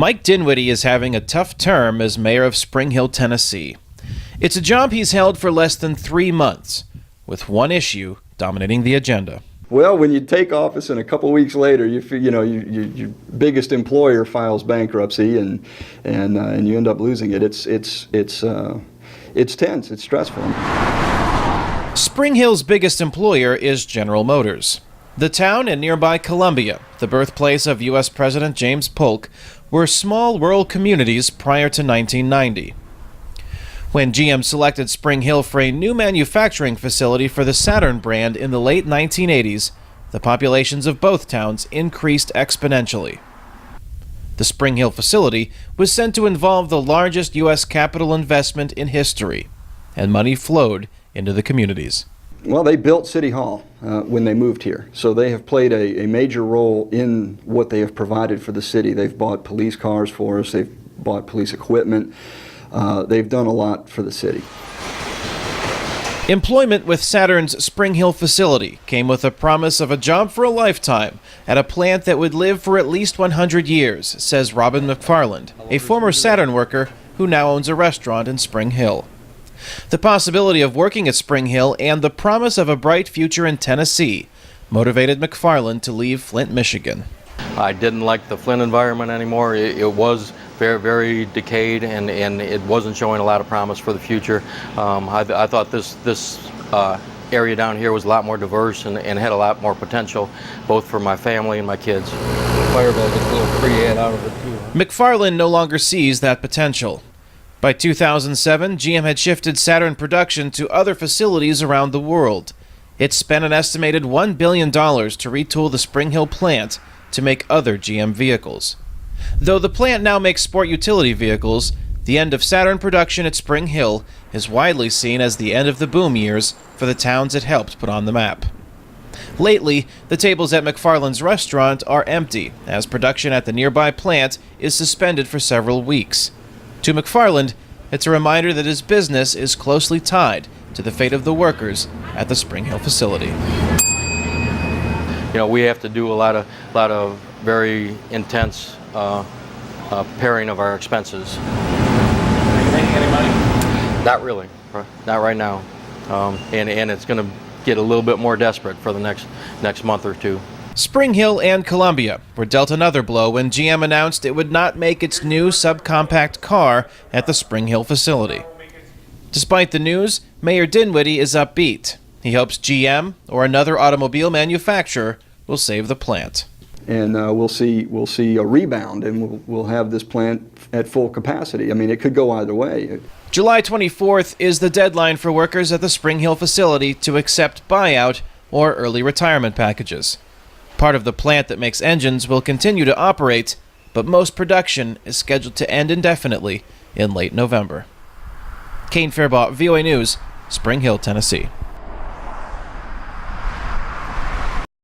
Mike Dinwiddie is having a tough term as mayor of Spring Hill, Tennessee. It's a job he's held for less than 3 months, with one issue dominating the agenda. Well, when you take office and a couple weeks later, your biggest employer files bankruptcy and you end up losing it. It's tense. It's stressful. Spring Hill's biggest employer is General Motors. The town and nearby Columbia, the birthplace of U.S. President James Polk, were small rural communities prior to 1990. When GM selected Spring Hill for a new manufacturing facility for the Saturn brand in the late 1980s, the populations of both towns increased exponentially. The Spring Hill facility was said to involve the largest U.S. capital investment in history, and money flowed into the communities. Well, they built City Hall when they moved here, so they have played a major role in what they have provided for the city. They've bought police cars for us, they've bought police equipment, they've done a lot for the city. Employment with Saturn's Spring Hill facility came with a promise of a job for a lifetime at a plant that would live for at least 100 years, says Robin McFarland, a former Saturn worker who now owns a restaurant in Spring Hill. The possibility of working at Spring Hill and the promise of a bright future in Tennessee motivated McFarland to leave Flint, Michigan. I didn't like the Flint environment anymore. It was very, very decayed, and it wasn't showing a lot of promise for the future. I thought this area down here was a lot more diverse and had a lot more potential, both for my family and my kids. Farabaugh gets a little free ad out of it too. McFarland no longer sees that potential. By 2007, GM had shifted Saturn production to other facilities around the world. It spent an estimated $1 billion to retool the Spring Hill plant to make other GM vehicles. Though the plant now makes sport utility vehicles, the end of Saturn production at Spring Hill is widely seen as the end of the boom years for the towns it helped put on the map. Lately, the tables at McFarland's restaurant are empty, as production at the nearby plant is suspended for several weeks. To McFarland, it's a reminder that his business is closely tied to the fate of the workers at the Spring Hill facility. You know, we have to do a lot of very intense pairing of our expenses. Are you making any money? Not really, not right now, and it's going to get a little bit more desperate for the next month or two. Spring Hill and Columbia were dealt another blow when GM announced it would not make its new subcompact car at the Spring Hill facility. Despite the news, Mayor Dinwiddie is upbeat. He hopes GM or another automobile manufacturer will save the plant. And we'll see a rebound, and we'll have this plant at full capacity. I mean, it could go either way. July 24th is the deadline for workers at the Spring Hill facility to accept buyout or early retirement packages. Part of the plant that makes engines will continue to operate, but most production is scheduled to end indefinitely in late November. Kane, Farabaugh, VOA News, Spring Hill, Tennessee.